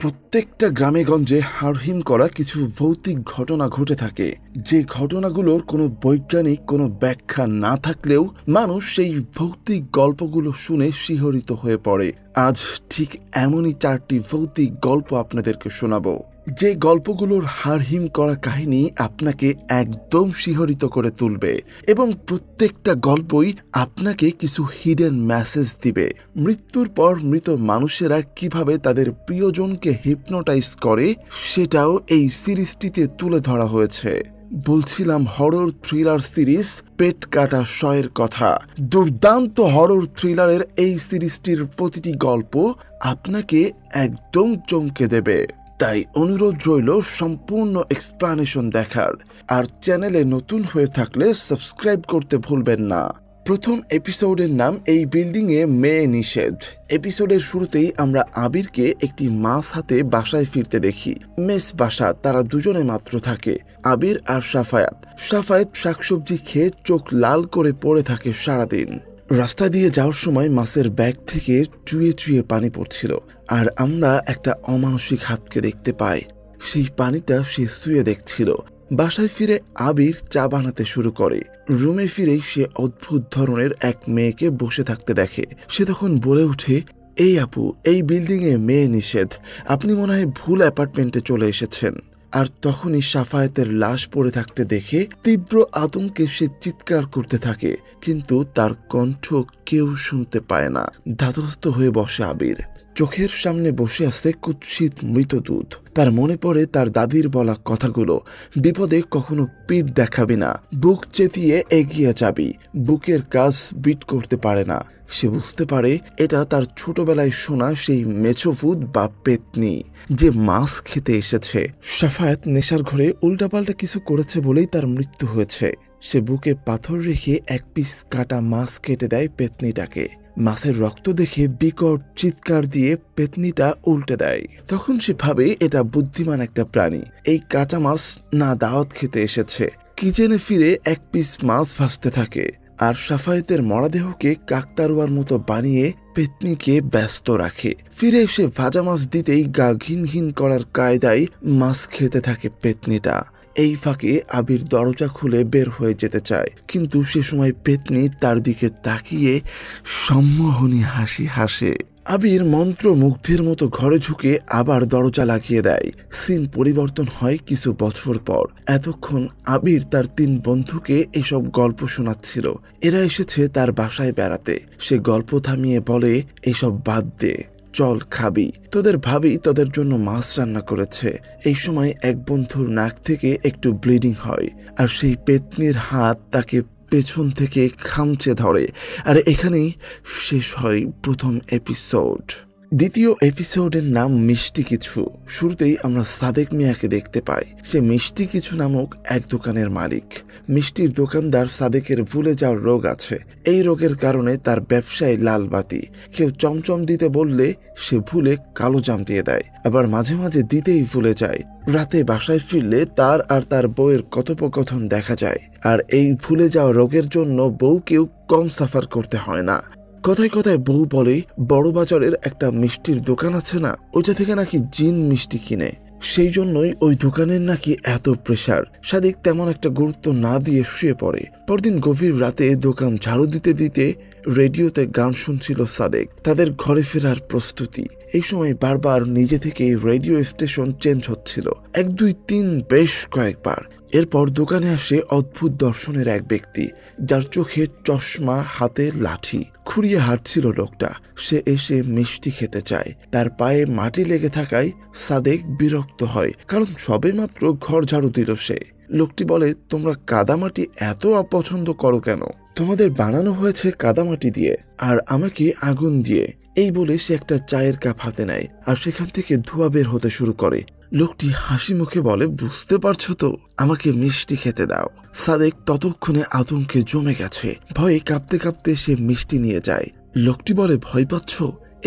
প্রত্যেকটা গ্রামে-গঞ্জে হাড়হিম করা কিছু ভৌতিক ঘটনা ঘটে থাকে, যে ঘটনাগুলোর কোনো বৈজ্ঞানিক কোনো ব্যাখ্যা না থাকলেও মানুষ সেই ভৌতিক গল্পগুলো শুনে শিহরিত হয়ে পড়ে। আজ ঠিক এমনই 4টি ভৌতিক গল্প আপনাদেরকে শোনাবো, যে গল্পগুলোর হাড়হিম করা কাহিনী আপনাকে একদম শিহরিত করে তুলবে এবং প্রত্যেকটা গল্পই আপনাকে কিছু হিডেন মেসেজ দিবে। মৃত্যুর পর মৃত মানুষেরা কিভাবে তাদের প্রিয়জনকে হিপনোটাইজ করে সেটাও এই সিরিজটিতে তুলে ধরা হয়েছে। বলছিলাম হরর থ্রিলার সিরিজ পেট কাটা শয়ের কথা। দুর্দান্ত হরর থ্রিলারের এই সিরিজটির প্রতিটি গল্প আপনাকে একদম চমকে দেবে, তাই অনুরোধ রইল সম্পূর্ণ এক্সপ্লানেশন দেখার। আর চ্যানেলে নতুন হয়ে থাকলে সাবস্ক্রাইব করতে ভুলবেন না। প্রথম এপিসোডের নাম এই বিল্ডিংয়ে মেয়ে নিষেধ। এপিসোডের শুরুতেই আমরা আবিরকে একটি মাছ হাতে বাসায় ফিরতে দেখি। মেস বাসা, তারা দুজনে মাত্র থাকে, আবির আর সাফায়েত শাকসবজি খেয়ে চোখ লাল করে পড়ে থাকে সারাদিন। রাস্তা দিয়ে যাওয়ার সময় মাছের ব্যাগ থেকে চুয়ে চুয়ে পানি পড়ছিল, আর আমরা একটা অমানসিক হাতকে দেখতে পাই। সেই পানিটা সে শুয়ে দেখছিল। বাসায় ফিরে আবির চা বানাতে শুরু করে। রুমে ফিরেই সে অদ্ভুত ধরনের এক মেয়েকে বসে থাকতে দেখে। সে তখন বলে ওঠে, এই আপু, এই বিল্ডিংয়ে মেয়ে নিষেধ, আপনি মনে হয় ভুল অ্যাপার্টমেন্টে চলে এসেছেন। আর তখনই সাফায়েতের লাশ পড়ে থাকতে দেখে তীব্র আতঙ্কে সে চিৎকার করতে থাকে, কিন্তু তার কণ্ঠ কেউ শুনতে পায় না। ধাতস্থ হয়ে বসে আবির। চোখের সামনে বসে আছে কুৎসিত মৃত দুধ। তার মনে পড়ে তার দাদির বলা কথাগুলো, বিপদে কখনো পিঠ দেখাবি না, বুক চেতিয়ে এগিয়ে যাবি, বুকের কাজ বিট করতে পারে না। সে বুঝতে পারে এটা তার ছোটবেলায় শোনা সেই মেছোভূত বা পেতনি, যে মাছ খেতে এসেছে। সাফায়েত নেশার ঘরে উল্টাপাল্টা কিছু করেছে বলেই তার মৃত্যু হয়েছে। সে বুকে পাথর রেখে এক পিস কাটা মাছ কেটে দেয় পেতনিটাকে। মাছের রক্ত দেখে বিকট চিৎকার দিয়ে পেতনিটা উল্টে দেয়। তখন সে ভাবে এটা বুদ্ধিমান একটা প্রাণী, এই কাঁচা মাছ না দাওয়াত খেতে এসেছে। কিচেনে ফিরে এক পিস মাছ ভাজতে থাকে, আর সাফায়েতের মরাদেহকে কাকতারুয়ার মতো বানিয়ে পেতনিকে ব্যস্ত রাখে। ফিরে এসে ভাজা মাছ দিতেই গা ঘিন ঘিন করার কায়দায় মাছ খেতে থাকে পেতনিটা। এই ফাঁকে আবির দরজা খুলে বের হয়ে যেতে চায়, কিন্তু সে সময় পেতনি তার দিকে তাকিয়ে সম্মোহনী হাসি হাসে। আবির মন্ত্র মুগ্ধের মতো ঘরে ঢুকে আবার দরজা লাগিয়ে দেয়। সিন পরিবর্তন হয় কিছু বছর পর। এতক্ষণ আবির তার 3 বন্ধুকে এসব গল্প শোনাচ্ছিল। এরা এসেছে তার বাসায় বেড়াতে। সে গল্প থামিয়ে বলে, এসব বাদ দে, চল খাবি, তোদের ভাবি তোদের জন্য মাছ রান্না করেছে। এই সময় এক বন্ধুর নাক থেকে একটু ব্লিডিং হয়, আর সেই পেতনির হাত তাকে পেছন থেকে খামচে ধরে। আর এখানেই শেষ হয় প্রথম এপিসোড। দ্বিতীয় এপিসোডের নাম মিষ্টি কিছু। শুরুতেই আমরা সাদেক মিয়াকে দেখতে পাই। সে মিষ্টি কিছু নামক এক দোকানের মালিক। মিষ্টির দোকানদার সাদেকের ভুলে যাওয়ার রোগ আছে। এই রোগের কারণে তার ব্যবসায় লাল বাতি। কেউ চমচম দিতে বললে সে ভুলে কালো জাম দিয়ে দেয়, আবার মাঝে মাঝে দিতেই ভুলে যায়। রাতে বাসায় ফিরলে তার আর তার বউয়ের কথোপকথন দেখা যায়। আর এই ভুলে যাওয়া রোগের জন্য বউকেও কম সাফার করতে হয় না। কথায় কথায় বউ বলে, বড় বাজারের একটা মিষ্টির দোকান আছে না, ওইটা থেকে নাকি জিন মিষ্টি কিনে, সেই জন্যই ওই দোকানের নাকি এত প্রেসার। সাদিক তেমন একটা গুরুত্ব না দিয়ে শুয়ে পড়ে। পরদিন গভীর রাতে দোকান ঝাড়ু দিতে দিতে রেডিওতে গান শুনছিল সাদেক, তাদের ঘরে ফেরার প্রস্তুতি। এই সময় বারবার নিজে থেকে রেডিও স্টেশন চেঞ্জ হচ্ছিল, 1 2 3 বেশ কয়েকবার। এরপর দোকানে আসে অদ্ভুত দর্শনের এক ব্যক্তি, যার চোখে চশমা, হাতে লাঠি, খুঁড়িয়ে হাঁটছিল লোকটা। সে এসে মিষ্টি খেতে চায়। তার পায়ে মাটি লেগে থাকায় সাদেক বিরক্ত হয়, কারণ সবে মাত্র ঘর ঝাড়ু দিল সে। লোকটি বলে, তোমরা কাদামাটি এত অপছন্দ করো কেন? তোমাদের বানানো হয়েছে কাদামাটি দিয়ে, আর আমাকে আগুন দিয়ে। এই বলে সে একটা চায়ের কাপ হাতে নেয়, আর সেখান থেকে ধোঁয়া বের হতে শুরু করে। লোকটি হাসি মুখে বলে, বুঝতে পারছো তো, আমাকে মিষ্টি খেতে দাও। সাদেক ততক্ষণে আতঙ্কে জমে গেছে। ভয়ে কাঁপতে কাঁপতে সে মিষ্টি নিয়ে যায়। লোকটি বলে, ভয় পাচ্ছ?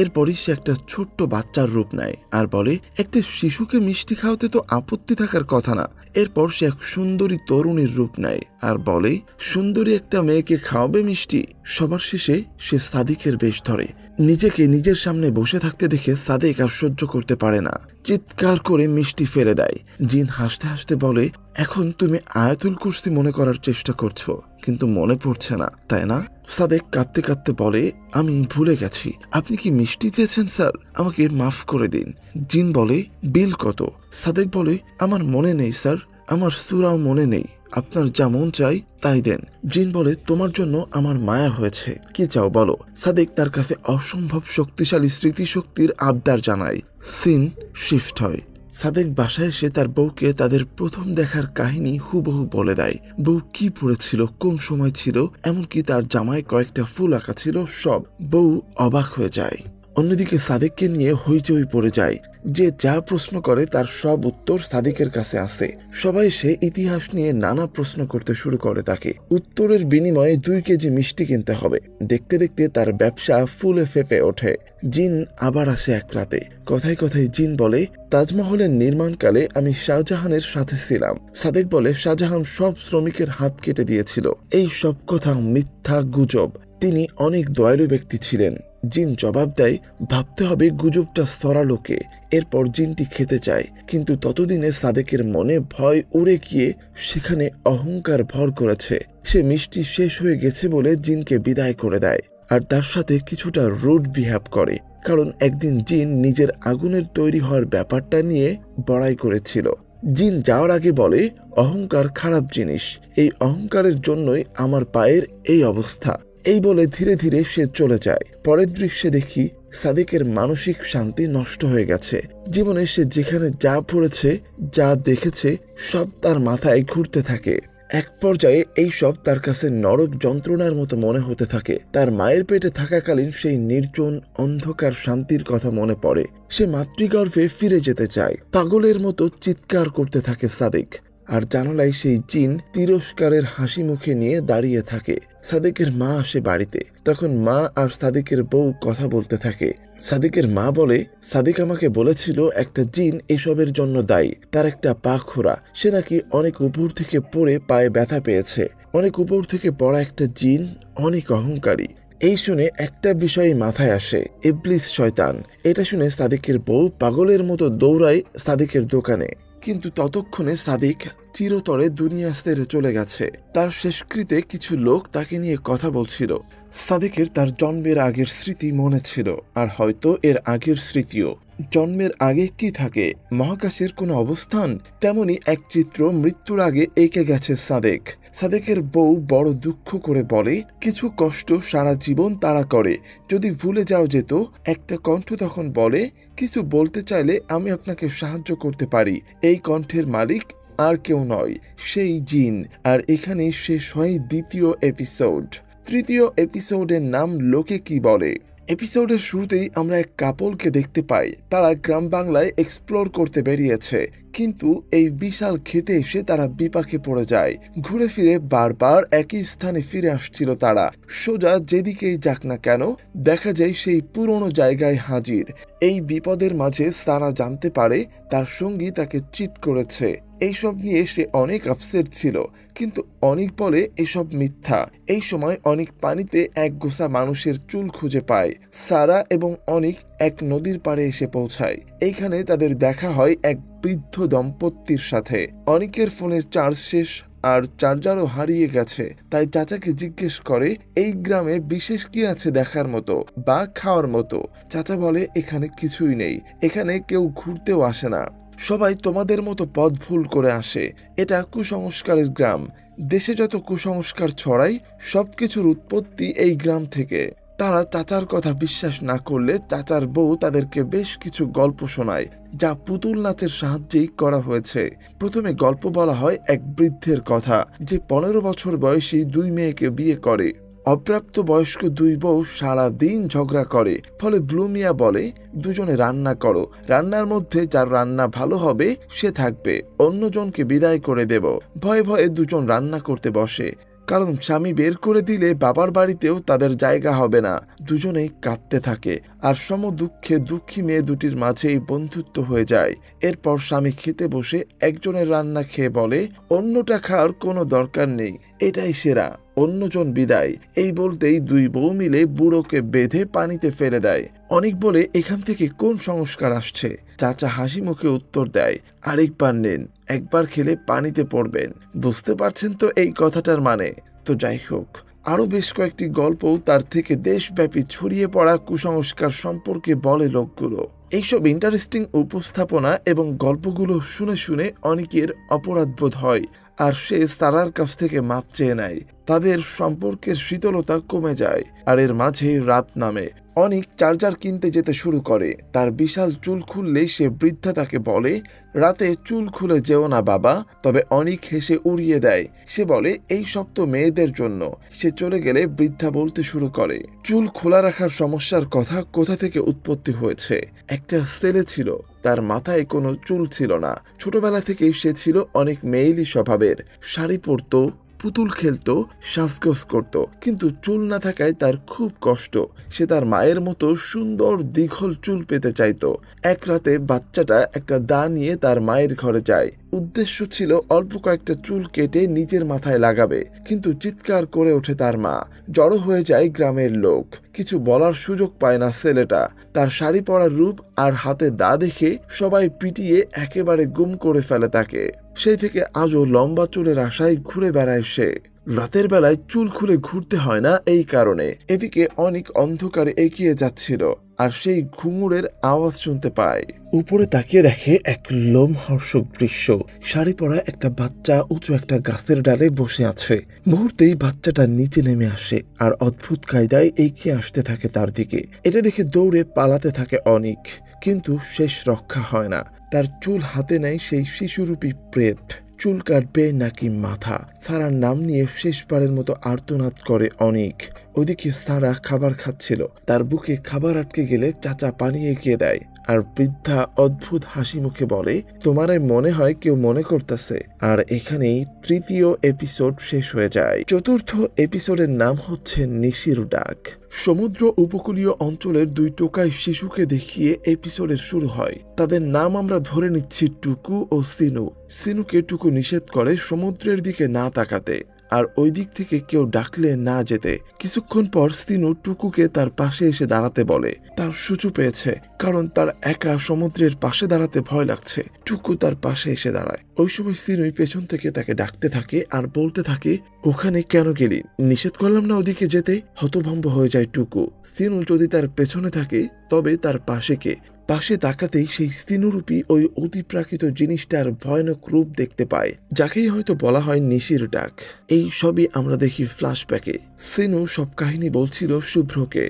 এরপরই সে একটা ছোট্ট বাচ্চার রূপ নেয় আর বলে, একটা শিশুকে মিষ্টি খাওয়াতে তো আপত্তি থাকার কথা না। এরপর সে এক সুন্দরী তরুণীর রূপ নেয় আর বলে, সুন্দরী একটা মেয়েকে খাওয়াবে মিষ্টি? সবার শেষে সে সাদিকের বেশ ধরে। নিজেকে নিজের সামনে বসে থাকতে দেখে সাদেক আর সহ্য করতে পারে না, চিৎকার করে মিষ্টি ফেলে দেয়। জিন হাসতে হাসতে বলে, এখন তুমি আয়াতুল কুরসি মনে করার চেষ্টা করছো, কিন্তু মনে পড়ছে না, তাই না? সাদেক কাঁদতে কাঁদতে বলে, আমি ভুলে গেছি। আপনি কি মিষ্টি চেয়েছেন স্যার? আমাকে মাফ করে দিন। জিন বলে, বিল কত? সাদেক বলে, আমার মনে নেই স্যার, আমার সূরাও মনে নেই, আপনার যা মন চাই তাই দেন। জিন বলে, তোমার জন্য আমার মায়া হয়েছে, কি চাও বলো। সাদেক তার কাছে অসম্ভব শক্তিশালী স্মৃতিশক্তির আবদার জানায়। সিন শিফট হয়। সাদেক বাসায় এসে তার বউকে তাদের প্রথম দেখার কাহিনী হুবহু বলে দেয়। বউ কি পড়েছিল, কোন সময় ছিল, এমনকি তার জামায় কয়েকটা ফুল আঁকা ছিল, সব। বউ অবাক হয়ে যায়। অন্যদিকে সাদেককে নিয়ে হইচই পড়ে যায়। যে যা প্রশ্ন করে তার সব উত্তর সাদেকের কাছে আসে। সবাই সে ইতিহাস নিয়ে নানা প্রশ্ন করতে শুরু করে তাকে। উত্তরের বিনিময়ে 2 কেজি মিষ্টি কিনতে হবে। দেখতে দেখতে তার ব্যবসা ফুলে ফেঁপে ওঠে। জিন আবার আসে এক রাতে। কথায় কথায় জিন বলে, তাজমহলের নির্মাণকালে আমি শাহজাহানের সাথে ছিলাম। সাদেক বলে, শাহজাহান সব শ্রমিকের হাত কেটে দিয়েছিল। এই সব কথা মিথ্যা, গুজব। তিনি অনেক দয়ালু ব্যক্তি ছিলেন। জিন জবাব দেয়, ভাবতে হবে গুজবটা ছড়ালো কে। এরপর জিনটি খেতে চায়, কিন্তু ততদিনে সাদেকের মনে ভয় উড়ে গিয়ে সেখানে অহংকার ভর করেছে। সে মিষ্টি শেষ হয়ে গেছে বলে জিনকে বিদায় করে দেয়, আর তার সাথে কিছুটা রুড বিহেভ করে, কারণ একদিন জিন নিজের আগুনের তৈরি হওয়ার ব্যাপারটা নিয়ে বড়াই করেছিল। জিন যাওয়ার আগে বলে, অহংকার খারাপ জিনিস, এই অহংকারের জন্যই আমার পায়ের এই অবস্থা। এই বলে ধীরে ধীরে সে চলে যায়। পরের দৃশ্যে দেখি সাদেকের মানসিক শান্তি নষ্ট হয়ে গেছে। জীবনে সে যেখানে যা পড়েছে, যা দেখেছে, সব তার মাথায় ঘুরতে থাকে। এক পর্যায়ে এই সব তার কাছে নরক যন্ত্রণার মতো মনে হতে থাকে। তার মায়ের পেটে থাকাকালীন সেই নির্জন অন্ধকার শান্তির কথা মনে পড়ে। সে মাতৃগর্ভে ফিরে যেতে চায়। পাগলের মতো চিৎকার করতে থাকে সাদেক। আর জানালায় সেই জিন তিরস্কারের হাসি মুখে নিয়ে দাঁড়িয়ে থাকে। সাদেকের মা আসে বাড়িতে। তখন মা আর সাদেকের বউ কথা বলতে থাকে। সাদেকের মা বলে, সাদেক আমাকে বলেছিল একটা জিন এসবের জন্য দায়ী। তার একটা পা খোড়া। সে নাকি অনেক উপর থেকে পড়ে পায়ে ব্যথা পেয়েছে। অনেক উপর থেকে পড়া একটা জিন, অনেক অহংকারী। এই শুনে একটা বিষয় মাথায় আসে, ইবলিস শয়তান। এটা শুনে সাদেকের বউ পাগলের মতো দৌড়ায় সাদেকের দোকানে। কিন্তু ততক্ষণে সাদেক চিরতরে দুনিয়া ছেড়ে চলে গেছে। তার শেষকৃতে কিছু লোক তাকে নিয়ে কথা বলছিল। সাদেকের তার জন্মের আগের স্মৃতি মনে ছিল, আর হয়তো এর আগের স্মৃতিও। জন্মের আগে কি থাকে, মহাকাশের কোনো অবস্থান? তেমনি এক চিত্র মৃত্যুর আগে এঁকে গেছে সাদেক। সাদেকের বউ বড় দুঃখ করে বলে, কিছু কষ্ট সারা জীবন তাড়া করে, যদি ভুলে যাও যেত। একটা কণ্ঠ তখন বলে, কিছু বলতে চাইলে আমি আপনাকে সাহায্য করতে পারি। এই কণ্ঠের মালিক আর কেউ নয়, সেই জিন। আর এখানেই শেষ হয় 2য় এপিসোড। 3য় এপিসোডের নাম লোকে কি বলে। এপিসোডের শুরুতেই আমরা এক কাপলকে দেখতে পাই। তারা গ্রাম বাংলায় এক্সপ্লোর করতে বেরিয়েছে, কিন্তু এই বিশাল ক্ষেতে এসে তারা বিপাকে পড়ে যায়। ঘুরে ফিরে বারবার একই স্থানে ফিরে আসছিল তারা। সোজা যেদিকেই যাক না কেন, দেখা যায় সেই পুরনো জায়গায় হাজির। এই বিপদের মাঝে সারা জানতে পারে তার সঙ্গী তাকে চিট করেছে। এইসব নিয়ে সে অনেক আপসেট ছিল, কিন্তু অনেক বলে এসব মিথ্যা। এই সময় অনেক পানিতে এক গোছা মানুষের চুল খুঁজে পায়। সারা এবং অনেক এক নদীর পাড়ে এসে পৌঁছায়। এইখানে তাদের দেখা হয় এক বৃদ্ধ দম্পতির সাথে। অনেকের ফোনের চার্জ শেষ, আর চার্জারও হারিয়ে গেছে। তাই চাচাকে জিজ্ঞেস করে, এই গ্রামে বিশেষ কি আছে দেখার মতো বা খাওয়ার মতো? চাচা বলে, এখানে কিছুই নেই, এখানে কেউ ঘুরতেও আসে না, সবাই তোমাদের মতো পথ ভুল করে আসে। এটা কুসংস্কারের গ্রাম। দেশে যত কুসংস্কার ছড়ায়, সবকিছুর উৎপত্তি এই গ্রাম থেকে। তারা চাচার কথা বিশ্বাস না করলে চাচার বউ তাদেরকে বেশ কিছু গল্প শোনায়, যা পুতুল নাচের সাহায্যেই করা হয়েছে। প্রথমে গল্প বলা হয় এক বৃদ্ধের কথা, যে 15 বছর বয়সী 2 মেয়েকে বিয়ে করে। অপ্রাপ্ত বয়স্ক 2 বউ সারা দিন ঝগড়া করে। ফলে ব্লু মিয়া বলে, দুজনে রান্না করো, রান্নার মধ্যে যার রান্না ভালো হবে সে থাকবে, অন্যজনকে বিদায় করে দেব। ভয়ে ভয়ে দুজন রান্না করতে বসে, কারণ স্বামী বের করে দিলে বাবার বাড়িতেও তাদের জায়গা হবে না। দুজনেই কাঁদতে থাকে, আর সম দুঃখে দুঃখী মেয়ে দুটির মাঝেই বন্ধুত্ব হয়ে যায়। এরপর স্বামী খেতে বসে একজনের রান্না খেয়ে বলে, অন্যটা খাওয়ার কোনো দরকার নেই, এটাই সেরা, অন্যজন বিদায়। এই বলতেই দুই বউ মিলে বুড়োকে বেঁধে পানিতে ফেলে দেয়। অনেক বলে এখান থেকে কোন সংস্কার আসছে? চাচা হাসি মুখে উত্তর দেয়, আরেকবার নেন, একবার খেলে পানিতে পড়বেন। বুঝতে পারছেন তো এই কথাটার মানে? তো যাই হোক, আরো বেশ কয়েকটি গল্পও তার থেকে দেশব্যাপী ছড়িয়ে পড়া কুসংস্কার সম্পর্কে বলে লোকগুলো। এইসব ইন্টারেস্টিং উপস্থাপনা এবং গল্পগুলো শুনে শুনে অনেকের অপরাধবোধ হয়, আর সে সারার কাছ থেকে মাপ চেয়ে নেয়। তাদের সম্পর্কের শীতলতা কমে যায়, আর এর মাঝে রাত নামে। অনেক চার্জার কিনতে যেতে শুরু করে। তার বিশাল চুল খুললেই সে বৃদ্ধা তাকে বলে, রাতে চুল খুলে যেও না বাবা। তবে অনেক হেসে উড়িয়ে দেয়। সে বলে, এই সব তো মেয়েদের জন্য। সে চলে গেলে বৃদ্ধা বলতে শুরু করে, চুল খোলা রাখার সমস্যার কথা কোথা থেকে উৎপত্তি হয়েছে? একটা ছেলে ছিল, তার মাথায় কোনো চুল ছিল না। ছোটবেলা থেকেই সে ছিল অনেক মেয়েলি স্বভাবের। শাড়ি পরতো, পুতুল খেলতো, সাজগোজ করত, কিন্তু চুল না থাকায় তার খুব কষ্ট। সে তার মায়ের মতো সুন্দর দীঘল চুল পেতে চাইতো। এক রাতে বাচ্চাটা একটা দা নিয়ে তার মায়ের ঘরে যায়। উদ্দেশ্য ছিল অল্প কয়েকটা চুল কেটে নিজের মাথায় লাগাবে, কিন্তু চিৎকার করে ওঠে তার মা। জড়ো হয়ে যায় গ্রামের লোক। কিছু বলার সুযোগ পায় না ছেলেটা। তার শাড়ি পরার রূপ আর হাতে দা দেখে সবাই পিটিয়ে একেবারে গুম করে ফেলে তাকে। সেই থেকে আজও লম্বা চুলের আশায় ঘুরে বেড়ায় সে। রাতের বেলায় চুল খুলে ঘুরতে হয় না এই কারণে। এদিকে অনেক অন্ধকারে এগিয়ে যাচ্ছিল, আর সেই ঘুঙুরের আওয়াজ শুনতে পায়। উপরে তাকিয়ে দেখে এক লোমহর্ষক দৃশ্য। শাড়ি পরা একটা বাচ্চা উঁচু একটা গাছের ডালে বসে আছে। মুহূর্তেই বাচ্চাটা নিচে নেমে আসে আর অদ্ভুত কায়দায় এগিয়ে আসতে থাকে তার দিকে। এটা দেখে দৌড়ে পালাতে থাকে অনেক, কিন্তু শেষ রক্ষা হয় না। তার চুল হাতে নেয় সেই শিশুরূপী প্রেত। চুল কাটবে নাকি মাথা? সারার নাম নিয়ে শেষবারের মতো আর্তনাদ করে অনেক। ওইদিকে সারা খাবার খাচ্ছিল। তার বুকে খাবার আটকে গেলে চাচা পানি এগিয়ে দেয়, আর বৃদ্ধা অদ্ভুত হাসি মুখে বলে, তোমার মনে হয় কেউ মনে করতেছে। আর এখানেই তৃতীয় এপিসোড শেষ হয়ে যায়। চতুর্থ এপিসোডের নাম হচ্ছে নিশির ডাক। সমুদ্র উপকূলীয় অঞ্চলের দুই টোকাই শিশুকে দেখিয়ে এপিসোডের শুরু হয়। তাদের নাম আমরা ধরে নিচ্ছি টুকু ও সিনু। সিনুকে টুকু নিষেধ করে সমুদ্রের দিকে না তাকাতে, আর ওই দিক থেকে কেউ ডাকলে না যেতে। কিছুক্ষণ পর সিনু টুকুকে তার পাশে এসে দাঁড়াতে বলে। তার সুচু পেয়েছে, কারণ তার একা সমুদ্রের পাশে দাঁড়াতে ভয় লাগছে। টুকু তার পাশে এসে দাঁড়ায়। ওই সময় সিনুই পেছন থেকে তাকে ডাকতে থাকে আর বলতে থাকে, ওখানে কেন গেলি? নিষেধ করলাম না ওদিকে যেতে? হতভম্ব হয়ে যায় টুকু। সিনু যদি তার পেছনে থাকে তবে তার পাশে কে? পাশে তাকাতেই সেই সিনুরূপী ওই অতিপ্রাকৃত জিনিসটার ভয়ানক রূপ দেখতে পায়, যাকেই হয়তো বলা হয় নিশির ডাক। এই সবই আমরা দেখি ফ্ল্যাশব্যাকে। সিনু সব কাহিনী বলছিল শুভ্রকে।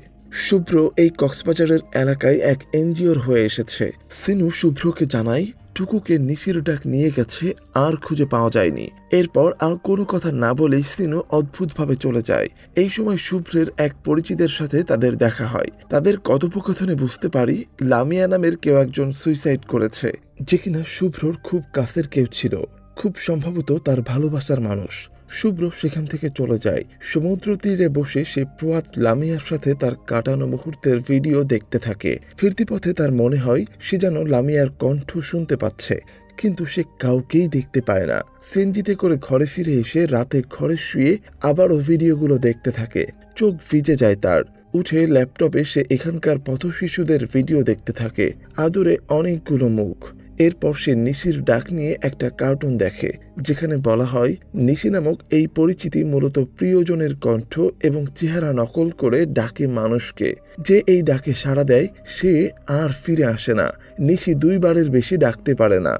শুভ্র এই কক্সবাজারের এলাকায় এক এনজিওর হয়ে এসেছে। সিনু শুভ্রকে জানায় টুকুকে নিশির ডাক নিয়ে গেছে, আর খুঁজে পাওয়া যায়নি। এরপর আর কোনো কথা না বলেই সিনু অদ্ভুতভাবে চলে যায়। এই সময় শুভ্রের এক পরিচিতের সাথে তাদের দেখা হয়। তাদের কথোপকথনে বুঝতে পারি লামিয়া নামের কেউ একজন সুইসাইড করেছে, যে কিনা শুভ্রর খুব কাছের কেউ ছিল, খুব সম্ভবত তার ভালোবাসার মানুষ। শুভ্র সেখান থেকে চলে যায়। সমুদ্র তীরে বসে সে প্রয়াত লামিয়ার সাথে তার কাটানো মুহূর্তের ভিডিও দেখতে থাকে। ফিরতি পথে তার মনে হয় সে যেন লামিয়ার কণ্ঠ শুনতে পাচ্ছে, কিন্তু সে কাউকেই দেখতে পায় না। সিএনজিতে করে ঘরে ফিরে এসে রাতে ঘরে শুয়ে আবারও ভিডিওগুলো দেখতে থাকে। চোখ ভিজে যায় তার। উঠে ল্যাপটপে সে এখানকার পথশিশুদের ভিডিও দেখতে থাকে, আদরে অনেকগুলো মুখ। এরপর সে নিশির ডাক নিয়ে একটা কার্টুন দেখে, যেখানে বলা হয় নিশি নামক এই পরিচিতি মূলত প্রিয়জনের কণ্ঠ এবং চেহারা নকল করে ডাকে মানুষকে। যে এই ডাকে সাড়া দেয় সে আর ফিরে আসে না। নিশি 2 বারের বেশি ডাকতে পারে না।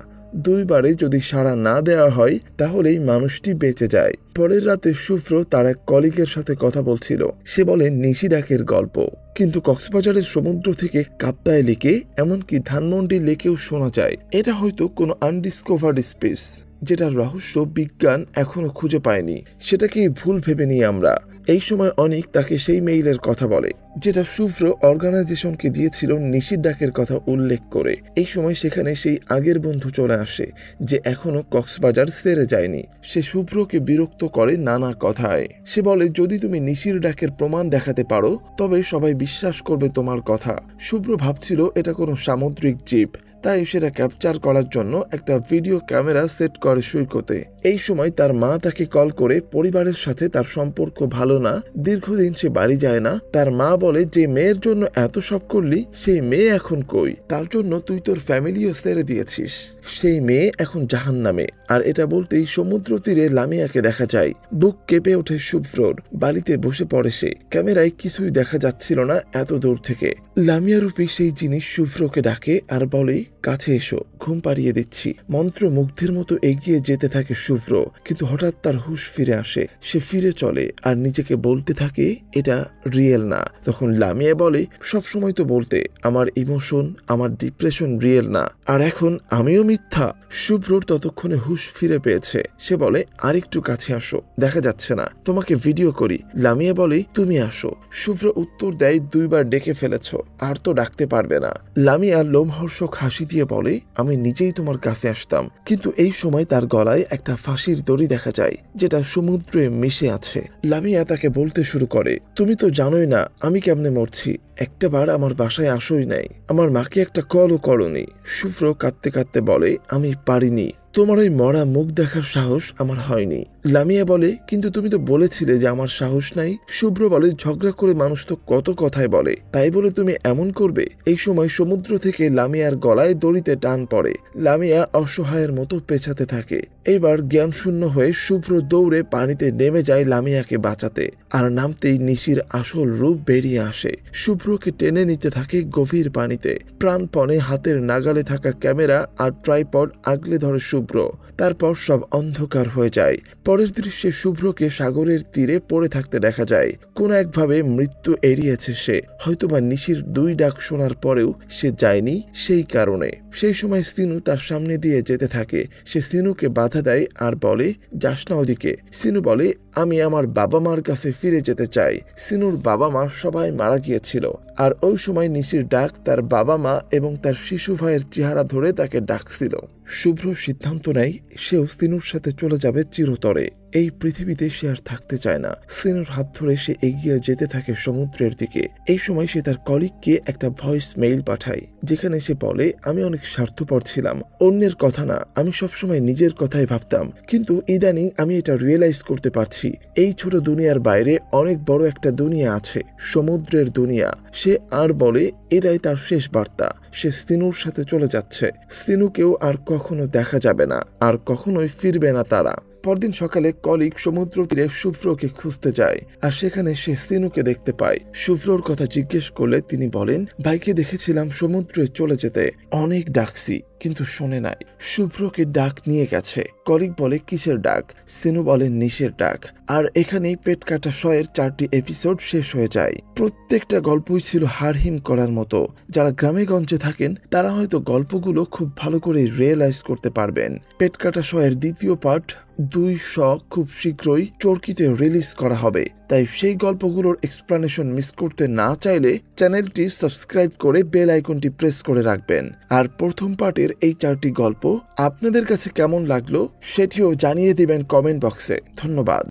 2 বারে যদি সাড়া না দেওয়া হয় তাহলেই মানুষটি বেঁচে যায়। পরের রাতে শুভ্র তার এক কলিগের সাথে কথা বলছিল। সে বলে নিশি ডাকের গল্প, কিন্তু কক্সবাজারের সমুদ্র থেকে কাপ্তাই লেকে, এমনকি ধানমন্ডি লেকেও শোনা যায়। এটা হয়তো কোনো আনডিসকভার্ড স্পেস, যেটার রহস্য বিজ্ঞান এখনো খুঁজে পায়নি। সেটাকেই ভুল ভেবে নিই আমরা। এই সময় অনেক তাকে সেই মেইলের কথা বলে, যেটা শুভ্র অর্গানাইজেশনকে দিয়েছিল নিশির ডাকের কথা উল্লেখ করে। এই সময় সেখানে সেই আগের বন্ধু চলে আসে, যে এখনো কক্সবাজার ছেড়ে যায়নি। সে শুভ্রকে বিরক্ত করে নানা কথায়। সে বলে, যদি তুমি নিশির ডাকের প্রমাণ দেখাতে পারো তবে সবাই বিশ্বাস করবে তোমার কথা। শুভ্র ভাবছিল এটা কোনো সামুদ্রিক জীব, তাই সেটা ক্যাপচার করার জন্য একটা ভিডিও ক্যামেরা সেট করে সৈকতে। এই সময় তার মা তাকে কল করে পরিবারের সাথে তার সম্পর্ক ভালো না, দীর্ঘদিন সে বাড়ি যায় না। তার মা বলে, যে মেয়ের জন্য এত সব করলি সেই মেয়ে এখন কই? তার জন্য তুই তোর ফ্যামিলিও ছেড়ে দিয়েছিস, সেই মেয়ে এখন জাহান্নামে। আর এটা বলতেই সমুদ্র তীরে লামিয়াকে দেখা যায়। বুক কেঁপে ওঠে শুভ্রর। বালিতে বসে পড়ে সে। ক্যামেরায় কিছুই দেখা যাচ্ছিল না এত দূর থেকে। লামিয়া রূপী সেই জিনিস শুভ্রকে ডাকে আর বলে, কাছে এসো, ঘুম পাড়িয়ে দিচ্ছি। মন্ত্রমুগ্ধের মতো এগিয়ে যেতে থাকে শুভ্র, কিন্তু হঠাৎ তার হুঁশ ফিরে আসে। সে ফিরে চলে আর নিজেকে বলতে থাকে এটা রিয়েল না। তখন লামিয়া বলে, সবসময় তো বলতে আমার ইমোশন, আমার ডিপ্রেশন রিয়েল না, আর এখন আমিও মিথ্যা? শুভ্রর ততক্ষণে হুঁশ ফিরে পেয়েছে। সে বলে, আরেকটু কাছে আসো, দেখা যাচ্ছে না, তোমাকে ভিডিও করি। লামিয়া বলে, তুমি আসো। শুভ্র উত্তর দেয়, 2 বার ডেকে ফেলেছ, আর তো ডাকতে পারবে না। লামিয়া লোমহর্ষক হাসি দিয়ে বলে, আমি নিজেই তোমার কাছে আসতাম। কিন্তু এই সময় তার গলায় একটা ফাঁসির দড়ি দেখা যায়, যেটা সমুদ্রে মিশে আছে। লামিয়া তাকে বলতে শুরু করে, তুমি তো জানোই না আমি কেমনে মরছি, একটাবার আমার বাসায় আসোই নাই, আমার মাকে একটা কলও করনি। শুভ্র কাঁদতে কাঁদতে বলে, আমি পারিনি, তোমার ওই মরা মুখ দেখার সাহস আমার হয়নি। লামিয়া বলে, কিন্তু তুমি তো বলেছিলে যে আমার সাহস নাই। শুভ্র বলে, ঝগড়া করে মানুষ তো কত কথাই বলে, তাই বলে তুমি এমন করবে? এই সময় সমুদ্র থেকে লামিয়ার গলায় দড়িতে টান পড়ে। লামিয়া অসহায়ের মতো পেছাতে থাকে। এবার জ্ঞান শূন্য হয়ে শুভ্র দৌড়ে পানিতে নেমে যায় লামিয়াকে বাঁচাতে। আর নামতেই নিশির আসল রূপ বেরিয়ে আসে। শুভ্রকে টেনে নিতে থাকে গভীর পানিতে। প্রাণপণে হাতের নাগালে থাকা ক্যামেরা আর ট্রাইপড আগলে ধরে শুভ্র। তারপর সব অন্ধকার হয়ে যায়। পরের দৃশ্যে শুভ্রকে সাগরের তীরে পড়ে থাকতে দেখা যায়। কোন একভাবে মৃত্যু এড়িয়েছে সে, হয়তোবা নিশির 2 ডাক শোনার পরেও সে যায়নি সেই কারণে। সেই সময় সিনু তার সামনে দিয়ে যেতে থাকে। সে সিনুকে বাধা দেয় আর বলে, যাস না ওদিকে। সিনু বলে, আমি আমার বাবা মার কাছে ফিরে যেতে চাই। সিনুর বাবা মা সবাই মারা গিয়েছিল, আর ওই সময় নিশির ডাক তার বাবা মা এবং তার শিশু ভাইয়ের চেহারা ধরে তাকে ডাকছিল। শুভ্র সিদ্ধান্ত নেয় সেও সিনুর সাথে চলে যাবে চিরতরে। এই পৃথিবীতে সে আর থাকতে চায় না। সিনুর হাত ধরে সে এগিয়ে যেতে থাকে সমুদ্রের দিকে। এই সময় সে তার কলিগকে একটা ভয়েস মেইল পাঠায়, যেখানে সে বলে, আমি অনেক স্বার্থপর ছিলাম, অন্যের কথা না, আমি সবসময় নিজের কথাই ভাবতাম, কিন্তু ইদানিং আমি এটা রিয়েলাইজ করতে পারছি, এই ছোট দুনিয়ার বাইরে অনেক বড় একটা দুনিয়া আছে, সমুদ্রের দুনিয়া। সে আর বলে এটাই তার শেষ বার্তা। সে সিনুর সাথে চলে যাচ্ছে। সিনুকেও আর কখনো দেখা যাবে না, আর কখনোই ফিরবে না তারা। পরদিন সকালে কলিগ সমুদ্র তীরে শুভ্রকে খুঁজতে যায়, আর সেখানে সে সিনুকে দেখতে পায়। শুভ্রর কথা জিজ্ঞেস করলে তিনি বলেন, ভাইকে দেখেছিলাম সমুদ্রে চলে যেতে, অনেক ডাকছি কিন্তু শোনে নাই, শুভ্রকে ডাক নিয়ে গেছে। কলিগ বলে, কিসের ডাক? সিনু বলে, নিশের ডাক। আর এখানেই পেট কাটা শয়ের 4টি এপিসোড শেষ হয়ে যায়। প্রত্যেকটা গল্পই ছিল হাড়হিম করার মতো। যারা গ্রামে গঞ্জে থাকেন তারা হয়তো গল্পগুলো খুব ভালো করে রিয়েলাইজ করতে পারবেন। পেট কাটা শয়ের 2য় পার্ট 2 খুব শীঘ্রই চরকিতে রিলিজ করা হবে, তাই সেই গল্পগুলোর এক্সপ্লানেশন মিস করতে না চাইলে চ্যানেলটি সাবস্ক্রাইব করে বেল আইকনটি প্রেস করে রাখবেন। আর প্রথম পার্টের এই 4টি গল্প আপনাদের কাছে কেমন লাগলো সেটিও জানিয়ে দিবেন কমেন্ট বক্সে। ধন্যবাদ।